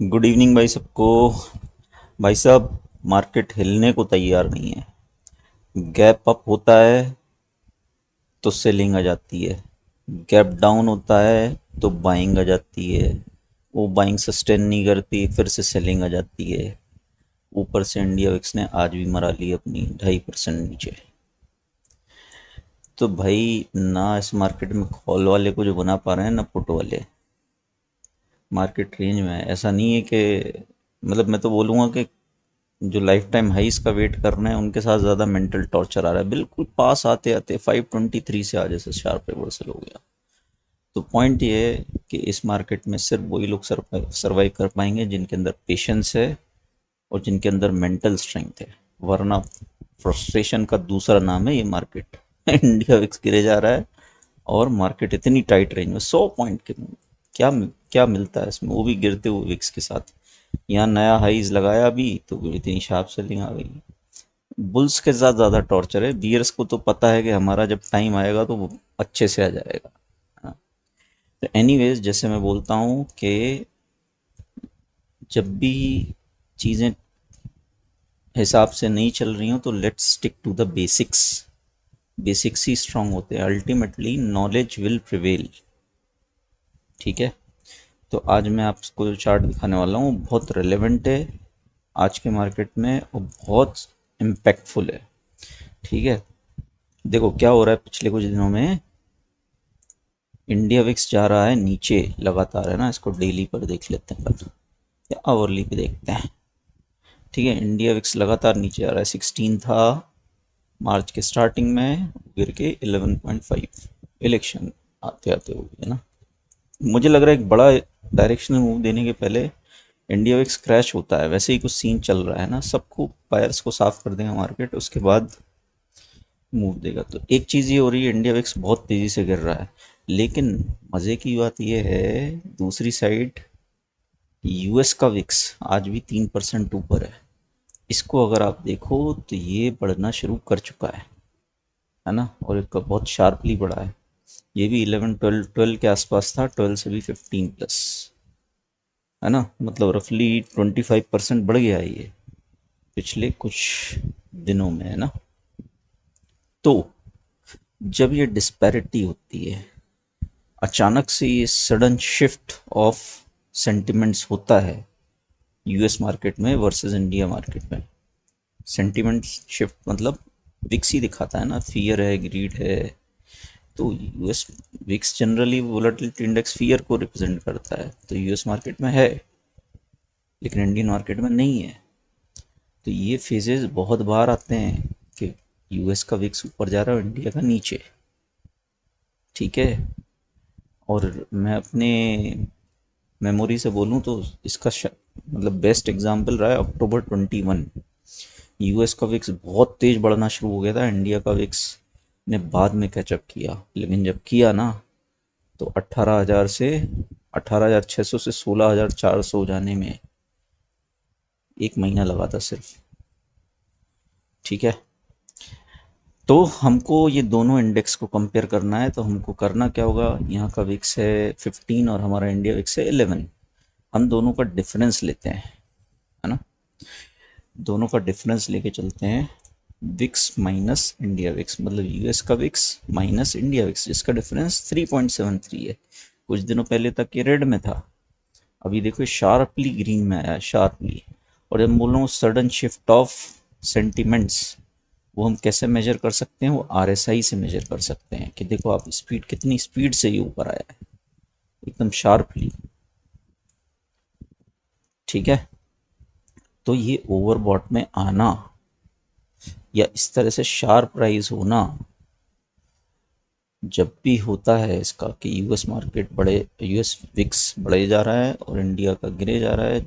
Good evening भाई सबको। भाई साहब, मार्केट हिलने को तैयार नहीं है। गैप अप होता है तो सेलिंग आ जाती है, गैप डाउन होता है तो बाइंग आ जाती है, वो बाइंग सस्टेन नहीं करती, फिर से सेलिंग आ जाती है। ऊपर से इंडिया विक्स ने आज भी मरा ली अपनी 2.5% नीचे। तो भाई ना इस मार्केट में कॉल वाले को जो बना पा रहे हैं ना पुट वाले। मार्केट रेंज में है, ऐसा नहीं है कि मतलब मैं तो बोलूँगा कि जो लाइफ टाइम हाइस का वेट कर रहे हैं उनके साथ ज़्यादा मेंटल टॉर्चर आ रहा है। बिल्कुल पास आते आते 523 से आज से शार्प रिवर्सल हो गया। तो पॉइंट ये है कि इस मार्केट में सिर्फ वही लोग सर्वाइव कर पाएंगे जिनके अंदर पेशेंस है और जिनके अंदर मेंटल स्ट्रेंथ है। वरना फ्रस्ट्रेशन का दूसरा नाम है ये मार्केट। इंडिया विक्स गिरे जा रहा है और मार्केट इतनी टाइट रेंज में 100 पॉइंट के क्या क्या मिलता है इसमें, वो भी गिरते हुए विक्स के साथ। यहाँ नया हाईज लगाया अभी तो इतनी शार्प सेलिंग आ गई। बुल्स के साथ ज़्यादा टॉर्चर है, बियर्स को तो पता है कि हमारा जब टाइम आएगा तो वो अच्छे से आ जाएगा। हाँ। तो एनीवेज, जैसे मैं बोलता हूँ कि जब भी चीज़ें हिसाब से नहीं चल रही हो तो let's stick to the basics. Basics ही स्ट्रांग होते हैं, अल्टीमेटली नॉलेज विल प्रिवेल। ठीक है। तो आज मैं आपको जो चार्ट दिखाने वाला हूँ बहुत रेलेवेंट है आज के मार्केट में और बहुत इम्पैक्टफुल है। ठीक है। देखो क्या हो रहा है पिछले कुछ दिनों में। इंडिया विक्स जा रहा है नीचे लगातार, है ना। इसको डेली पर देख लेते हैं पहले या आवरली पे देखते हैं। ठीक है, इंडिया विक्स लगातार नीचे आ रहा है। 16 था मार्च के स्टार्टिंग में, गिर के 11.5 इलेक्शन आते आते हो गया ना। मुझे लग रहा है एक बड़ा डायरेक्शनल मूव देने के पहले इंडिया विक्स क्रैश होता है। वैसे ही कुछ सीन चल रहा है ना, सबको बायर्स को साफ कर देगा मार्केट, उसके बाद मूव देगा। तो एक चीज़ ये हो रही है, इंडिया विक्स बहुत तेज़ी से गिर रहा है। लेकिन मज़े की बात ये है, दूसरी साइड यूएस का विक्स आज भी 3% ऊपर है। इसको अगर आप देखो तो ये बढ़ना शुरू कर चुका है ना। और एक बहुत शार्पली बढ़ा है। ये भी 11 12 12 के आसपास था, 12 से भी 15 प्लस, है ना। मतलब रफली 25% बढ़ गया है ये पिछले कुछ दिनों में, है ना। तो जब ये डिस्पैरिटी होती है, अचानक से ये सडन शिफ्ट ऑफ सेंटिमेंट्स होता है यूएस मार्केट में वर्सेस इंडिया मार्केट में। सेंटिमेंट शिफ्ट मतलब विक्स ही दिखाता है ना, फियर है, ग्रीड है। तो US VIX generally volatility index fear को रिप्रेजेंट करता है, तो यूएस मार्केट में है लेकिन इंडियन मार्केट में नहीं है। तो ये फेजेस बहुत बार आते हैं कि यूएस का विक्स ऊपर जा रहा है और इंडिया का नीचे। ठीक है। और मैं अपने मेमोरी से बोलूँ तो इसका मतलब बेस्ट एग्जांपल रहा है अक्टूबर 21। यूएस का विक्स बहुत तेज बढ़ना शुरू हो गया था, इंडिया का विक्स ने बाद में कैचअप किया। लेकिन जब किया ना तो 18,000 से 18,600 से 16,400 जाने में एक महीना लगा था सिर्फ। ठीक है। तो हमको ये दोनों इंडेक्स को कंपेयर करना है, तो हमको करना क्या होगा, यहाँ का विक्स है 15 और हमारा इंडिया विक्स है 11। हम दोनों का डिफरेंस लेते हैं, है ना। दोनों का डिफरेंस लेके चलते हैं। विक्स माइनस इंडिया विक्स मतलब यूएस का विक्स माइनस इंडिया विक्स, जिसका डिफरेंस 3.73 है। कुछ दिनों पहले तक ये रेड में था, अभी देखो शार्पली ग्रीन में आया है, शार्पली। और जब बोल रहा हूँ सडन शिफ्ट ऑफ सेंटिमेंट्स, वो हम कैसे मेजर कर सकते हैं, वो आरएसआई से मेजर कर सकते हैं कि देखो आप स्पीड, कितनी स्पीड से ये ऊपर आया है, एकदम शार्पली। ठीक है। तो ये ओवरबॉट में आना या इस तरह से शार्प राइज होना जब भी होता है इसका कि यूएस मार्केट बढ़े, यूएस विक्स बढ़े जा रहा है और इंडिया का गिरे जा रहा है,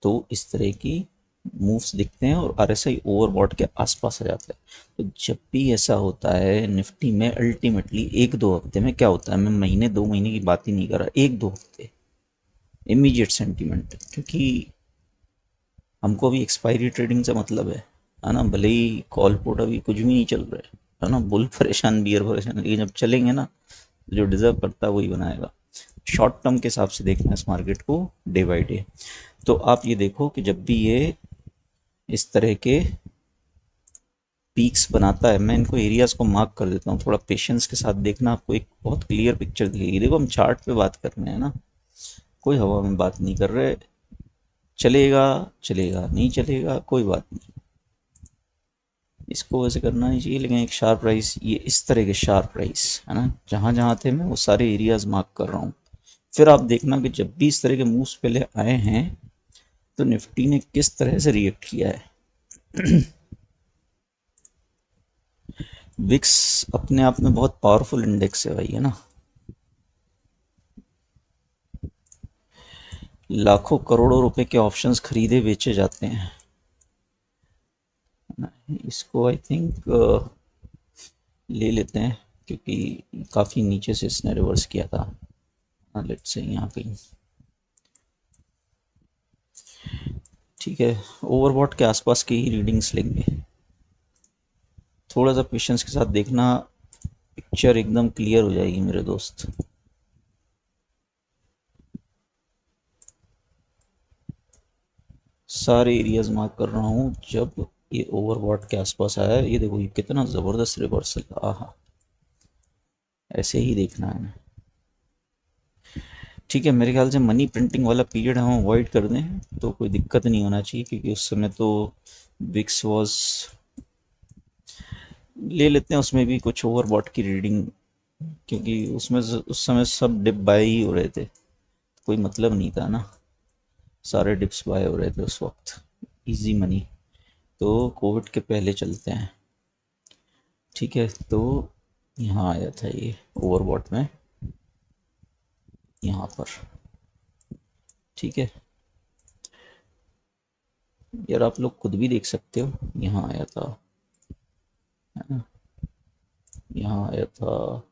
तो इस तरह की मूव्स दिखते हैं और आरएसआई ओवरबॉट के आसपास आ जाता है। तो जब भी ऐसा होता है निफ्टी में, अल्टीमेटली एक दो हफ्ते में क्या होता है, मैं महीने दो महीने की बात ही नहीं कर रहा, एक दो हफ्ते इमीडिएट सेंटीमेंट। क्योंकि हमको भी एक्सपायरी ट्रेडिंग से मतलब है ना। भले ही कॉल पुट अभी कुछ भी नहीं चल रहा है ना, बुल परेशान बियर परेशान, लेकिन जब चलेंगे ना तो जो डिजर्व करता है वही बनाएगा। शॉर्ट टर्म के हिसाब से देखना है इस मार्केट को डे बाई डे। तो आप ये देखो कि जब भी ये इस तरह के पीक्स बनाता है, मैं इनको एरियाज को मार्क कर देता हूँ, थोड़ा पेशेंस के साथ देखना, आपको एक बहुत क्लियर पिक्चर दिखेगी। देखो हम चार्ट पे बात कर रहे हैं ना, कोई हवा में बात नहीं कर रहे। चलेगा चलेगा, नहीं चलेगा कोई बात नहीं, इसको वैसे करना नहीं चाहिए, लेकिन एक शार्प प्राइस, ये इस तरह के शार्प प्राइस है ना, जहाँ जहाँ थे मैं वो सारे एरियाज मार्क कर रहा हूँ। फिर आप देखना कि जब भी इस तरह के मूव्स पहले आए हैं तो निफ्टी ने किस तरह से रिएक्ट किया है। विक्स अपने आप में बहुत पावरफुल इंडेक्स है भाई, है ना। लाखों करोड़ों रुपए के ऑप्शंस खरीदे बेचे जाते हैं, है ना। इसको आई थिंक ले लेते हैं, क्योंकि काफ़ी नीचे से इसने रिवर्स किया था। लेट्स से यहाँ पे ठीक है, ओवरबॉट के आसपास की ही रीडिंग्स लेंगे। थोड़ा सा पेशेंस के साथ देखना, पिक्चर एकदम क्लियर हो जाएगी मेरे दोस्त। सारे एरियाज मार्क कर रहा हूँ। जब ये ओवरबॉट के आसपास आया है, ये देखो ये कितना ज़बरदस्त रिवर्सल, आहा, ऐसे ही देखना है। ठीक है, मेरे ख्याल से मनी प्रिंटिंग वाला पीरियड हम अवॉइड कर दें तो कोई दिक्कत नहीं होना चाहिए, क्योंकि उस समय तो विक्स वॉज, ले लेते हैं उसमें भी कुछ ओवरबॉट की रीडिंग, क्योंकि उसमें उस समय सब डिप बाय ही हो रहे थे, कोई मतलब नहीं था ना, सारे डिप्स बाय हो रहे थे उस वक्त, इजी मनी। तो कोविड के पहले चलते हैं। ठीक है, तो यहाँ आया था ये ओवरबॉट में, यहाँ पर। ठीक है यार, आप लोग खुद भी देख सकते हो, यहाँ आया था, है ना, यहाँ आया था।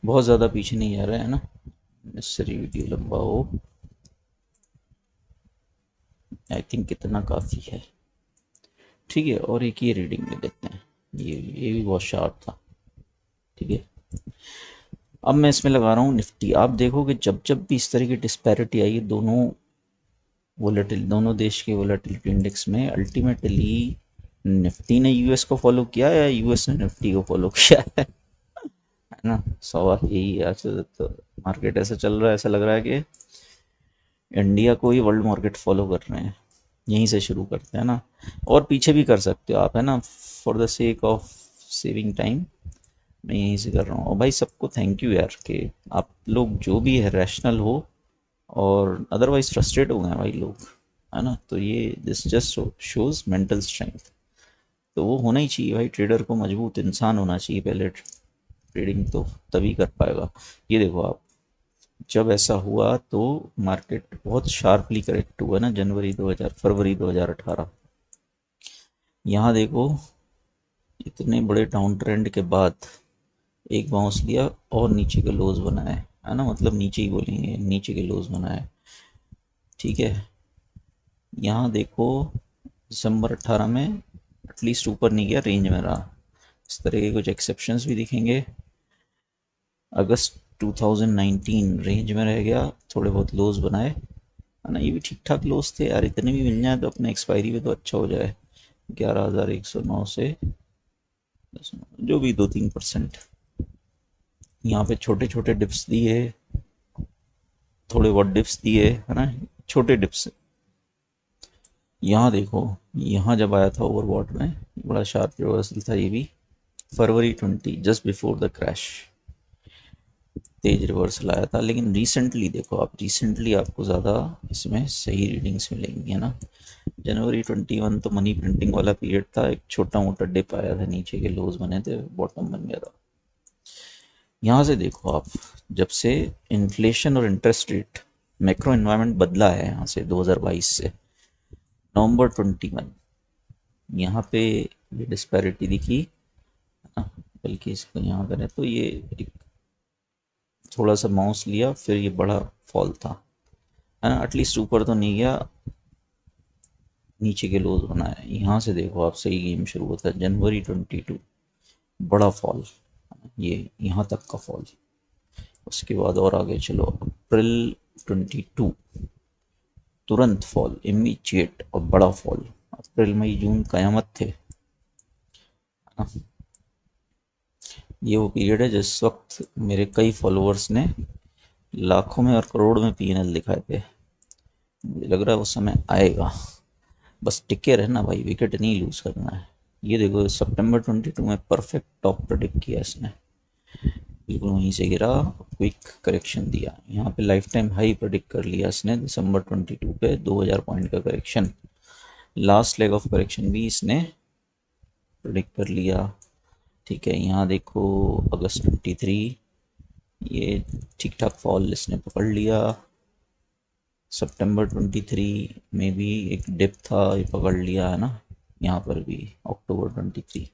बहुत ज़्यादा पीछे नहीं जा रहा है ना, नेसेसरी वीडियो लंबा हो, आई थिंक इतना काफ़ी है। ठीक है, और एक ये रीडिंग ले लेते हैं, ये भी बहुत शार्प था। ठीक है, अब मैं इसमें लगा रहा हूँ निफ्टी। आप देखो कि जब जब भी इस तरह की डिस्पैरिटी आई दोनों दोनों देश के वोलेटिलिटी इंडेक्स में, अल्टीमेटली निफ्टी ने यूएस को फॉलो किया या यूएस ने निफ्टी को फॉलो किया है ना। सवाल यही है आज तो मार्केट ऐसा चल रहा है, ऐसा लग रहा है कि इंडिया को ही वर्ल्ड मार्केट फॉलो कर रहे हैं। यहीं से शुरू करते हैं ना, और पीछे भी कर सकते हो आप, है ना, for the sake of saving time मैं यहीं से कर रहा हूँ। और भाई सबको थैंक यू यार, कि आप लोग जो भी है रैशनल हो, और अदरवाइज फ्रस्ट्रेट हो गए हैं भाई लोग, है ना। तो ये this just shows mental strength, तो वो होना ही चाहिए भाई, ट्रेडर को मजबूत इंसान होना चाहिए पहले, ट्रेडिंग तो तभी कर पाएगा। ये देखो आप, जब ऐसा हुआ तो मार्केट बहुत शार्पली करेक्ट हुआ ना, फरवरी 2018। यहाँ देखो, इतने बड़े डाउन ट्रेंड के बाद एक बाउंस लिया और नीचे के लोज बनाए, है ना, मतलब नीचे ही बोलेंगे, नीचे के लोज बनाए। ठीक है, यहाँ देखो दिसंबर 18 में एटलीस्ट ऊपर नहीं गया, रेंज में रहा। इस तरह के कुछ एक्सेप्शंस भी दिखेंगे। अगस्त 2019 रेंज में रह गया, थोड़े बहुत लोज बनाए, है ना, ये भी ठीक ठाक लोज थे यार, इतने भी मिल जाए तो अपने एक्सपायरी पे तो अच्छा हो जाए। 11,109 से जो भी 2-3% यहाँ पे छोटे छोटे डिप्स दिए, थोड़े बहुत डिप्स दिए, है ना, छोटे डिप्स। यहाँ देखो, यहाँ जब आया था ओवरबॉट में, बड़ा शार्प रिवर्सल था ये भी, फरवरी 20 just before the crash, Tej reversal आया था। लेकिन रिसेंटली देखो आप, रिसेंटली आपको ज़्यादा इसमें सही रीडिंग्स मिलेंगी, है ना। जनवरी 21 तो मनी प्रिंटिंग वाला पीरियड था, एक छोटा मोटा डिप आया था, नीचे के लोज बने थे, बॉटम बन गया था। यहाँ से देखो आप, जब से इन्फ्लेशन और इंटरेस्ट रेट मैक्रो इन्वायरमेंट बदला है, यहाँ से 2022 से नवंबर 21, यहाँ पे ये डिस्पैरिटी दिखी, है ना। बल्कि इसको यहाँ करें तो ये एक थोड़ा सा माउस लिया, फिर ये बड़ा फॉल था, है ना, एटलीस्ट ऊपर तो नहीं गया, नीचे के लोज बनाए, यहाँ से देखो आप सही गेम शुरू होता है जनवरी 22, बड़ा फॉल, ये यहाँ तक का फॉल। उसके बाद और आगे चलो, अप्रैल 22, तुरंत फॉल, इमीडिएट और बड़ा फॉल। अप्रैल मई जून कयामत थे। ये वो पीरियड है जिस वक्त मेरे कई फॉलोअर्स ने लाखों में और करोड़ में पीएनएल दिखाए थे। मुझे लग रहा है वो समय आएगा, बस टिके रहना भाई, विकेट नहीं लूज करना है। ये देखो सितंबर 22 में परफेक्ट टॉप प्रेडिक्ट किया इसने, बिल्कुल वहीं से गिरा, क्विक करेक्शन दिया। यहाँ पे लाइफ टाइम हाई प्रेडिक्ट कर लिया इसने दिसंबर 22 पे, 2000 पॉइंट का correction. Last leg of correction भी इसने प्रेडिक्ट कर लिया। ठीक है, यहाँ देखो अगस्त 23, ये ठीक ठाक फॉल इसने पकड़ लिया। सितंबर 23 में भी एक डिप था, ये पकड़ लिया है ना, यहाँ पर भी अक्टूबर 23।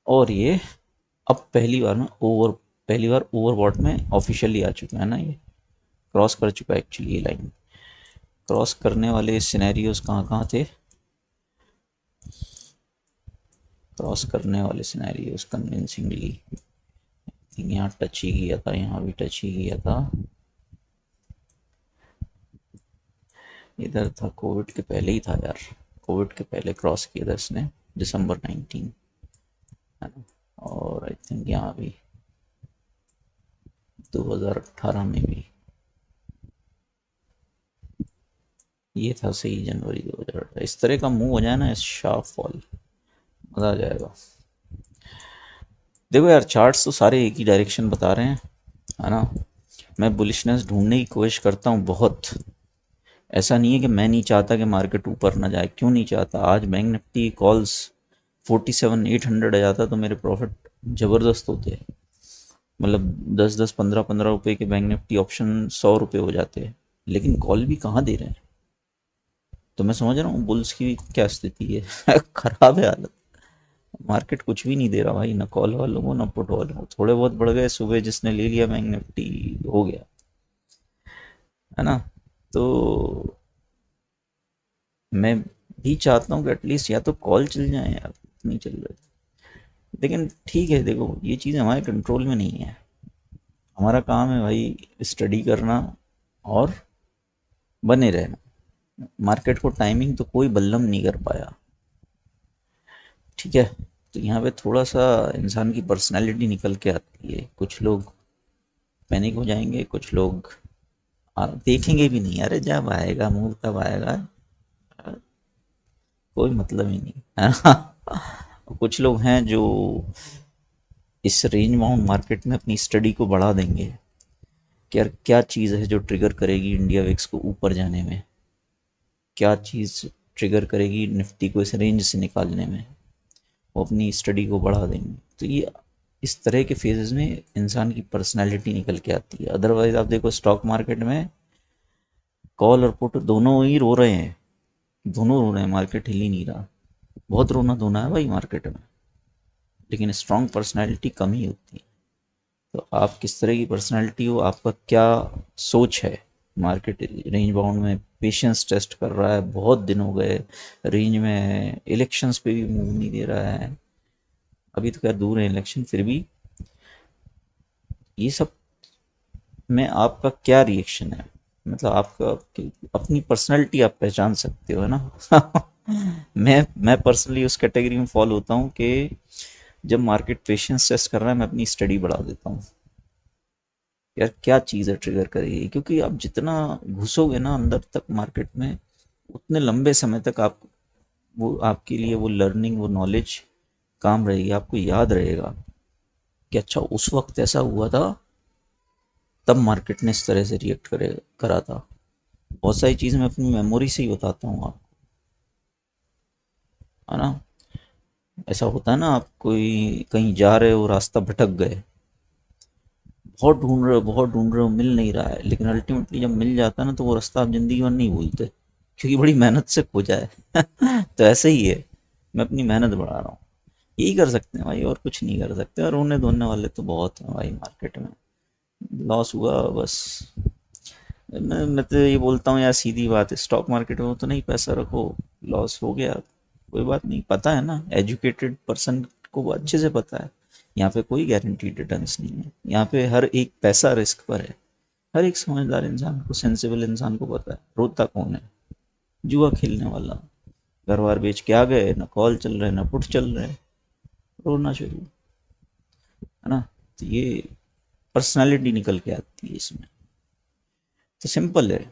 और ये अब पहली बार ओवरबॉट में ऑफिशियली आ चुका है ना, ये क्रॉस कर चुका है एक्चुअली। ये लाइन क्रॉस करने वाले सिनेरियोज कहाँ कहाँ थे, क्रॉस करने वाले सिनेरियोज कन्विंसिंगली, यहाँ टच ही किया था, यहाँ भी टच ही किया था। इधर था, कोविड के पहले ही था यार, कोविड के पहले क्रॉस किया था इसने दिसंबर 19, है ना। और आई थिंक यहाँ भी 2018 में भी ये था सही, जनवरी 2018। इस तरह का मूव हो जाए ना, इस शार्प फॉल, मज़ा आ जाएगा। देखो यार, चार्ट्स तो सारे एक ही डायरेक्शन बता रहे हैं, है ना। मैं बुलिशनेस ढूंढने की कोशिश करता हूँ बहुत। ऐसा नहीं है कि मैं नहीं चाहता कि मार्केट ऊपर ना जाए, क्यों नहीं चाहता। आज बैंक निफ्टी कॉल्स 47,800 आ जाता तो मेरे प्रॉफिट ज़बरदस्त होते। मतलब 10-10, 15-15 रुपए के बैंक निफ्टी ऑप्शन 100 रुपये हो जाते हैं, लेकिन कॉल भी कहाँ दे रहे हैं। तो मैं समझ रहा हूँ बुल्स की क्या स्थिति है खराब है हालत। मार्केट कुछ भी नहीं दे रहा भाई, ना कॉल वालों को ना पुट वालों को। थोड़े बहुत बढ़ गए सुबह, जिसने ले लिया बैंक निफ्टी हो गया, है ना। तो मैं भी चाहता हूँ कि एटलीस्ट या तो कॉल चल जाए यार, नहीं चल रहा। लेकिन ठीक है, देखो ये चीज़ हमारे कंट्रोल में नहीं है। हमारा काम है भाई स्टडी करना और बने रहना। मार्केट को टाइमिंग तो कोई बल्लम नहीं कर पाया, ठीक है। तो यहाँ पे थोड़ा सा इंसान की पर्सनैलिटी निकल के आती है। कुछ लोग पैनिक हो जाएंगे, कुछ लोग देखेंगे भी नहीं, अरे जब आएगा मूव तब आएगा, कोई मतलब ही नहीं, है ना। कुछ लोग हैं जो इस रेंज बाउंड मार्केट में अपनी स्टडी को बढ़ा देंगे कि यार क्या चीज़ है जो ट्रिगर करेगी इंडिया विक्स को ऊपर जाने में, क्या चीज़ ट्रिगर करेगी निफ्टी को इस रेंज से निकालने में, वो अपनी स्टडी को बढ़ा देंगे। तो ये इस तरह के फेजेस में इंसान की पर्सनैलिटी निकल के आती है। अदरवाइज आप देखो स्टॉक मार्केट में कॉल और पुट दोनों ही रो रहे हैं, दोनों रो रहे हैं, मार्केट हिल ही नहीं रहा। बहुत रोना धोना है भाई मार्केट में, लेकिन स्ट्रॉन्ग पर्सनैलिटी कम ही होती है। तो आप किस तरह की पर्सनैलिटी हो, आपका क्या सोच है। मार्केट रेंज बाउंड में पेशेंस टेस्ट कर रहा है, बहुत दिन हो गए रेंज में है, इलेक्शंस पे भी मूव नहीं दे रहा है। अभी तो क्या दूर है इलेक्शन, फिर भी ये सब में आपका क्या रिएक्शन है। मतलब आपका अपनी पर्सनैलिटी आप पहचान सकते हो, है ना। मैं पर्सनली उस कैटेगरी में फॉलो होता हूँ कि जब मार्केट पेशेंस टेस्ट कर रहा है, मैं अपनी स्टडी बढ़ा देता हूँ। यार क्या चीज़ है ट्रिगर करेगी, क्योंकि आप जितना घुसोगे ना अंदर तक मार्केट में, उतने लंबे समय तक आप वो आपके लिए वो लर्निंग, वो नॉलेज काम रहेगी। आपको याद रहेगा कि अच्छा उस वक्त ऐसा हुआ था, तब मार्केट ने इस तरह से रिएक्ट करा था। बहुत सारी चीज़ें मैं अपनी मेमोरी से ही बताता हूँ आपको, है ना। ऐसा होता है ना, आप कोई कहीं जा रहे हो, रास्ता भटक गए, बहुत ढूंढ रहे हो, बहुत ढूंढ रहे हो, मिल नहीं रहा है, लेकिन अल्टीमेटली जब मिल जाता है ना, तो वो रास्ता आप जिंदगी भर नहीं भूलते, क्योंकि बड़ी मेहनत से खोजा है। तो ऐसे ही है, मैं अपनी मेहनत बढ़ा रहा हूँ। यही कर सकते हैं भाई, और कुछ नहीं कर सकते। और रोने धोने वाले तो बहुत हैं भाई मार्केट में। लॉस हुआ बस, मैं तो ये बोलता हूँ यार, सीधी बात है, स्टॉक मार्केट में तो नहीं पैसा रखो, लॉस हो गया कोई बात नहीं, पता है ना, एजुकेटेड पर्सन को वो अच्छे से पता है। यहाँ पे कोई गारंटीड रिटर्न्स नहीं है, यहाँ पे हर एक पैसा रिस्क पर है। हर एक समझदार इंसान को, सेंसिबल इंसान को पता है रोता कौन है, जुआ खेलने वाला। घर बार बेच के आ गए, ना कॉल चल रहे ना पुट चल रहे, रोना शुरू, है ना। तो ये पर्सनालिटी निकल के आती है इसमें। तो सिंपल है,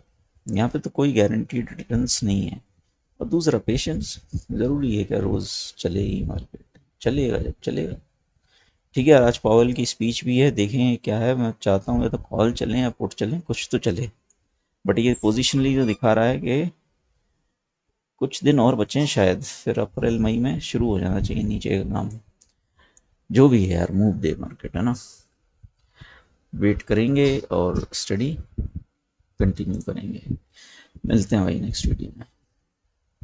यहाँ पे तो कोई गारंटीड रिटर्न्स नहीं है। और दूसरा पेशेंस ज़रूरी है, क्या रोज़ चले ही मार्केट, चलेगा जब चलेगा। ठीक है यार, आज पावेल की स्पीच भी है, देखें क्या है। मैं चाहता हूँ या तो कॉल चलें या पुट चलें, कुछ तो चले। बट ये पोजिशनली जो दिखा रहा है कि कुछ दिन और बचे हैं शायद, फिर अप्रैल मई में शुरू हो जाना चाहिए नीचे का काम। जो भी है यार, मूव दे मार्केट, है ना। वेट करेंगे और स्टडी कंटिन्यू करेंगे। मिलते हैं भाई नेक्स्ट वीडियो में।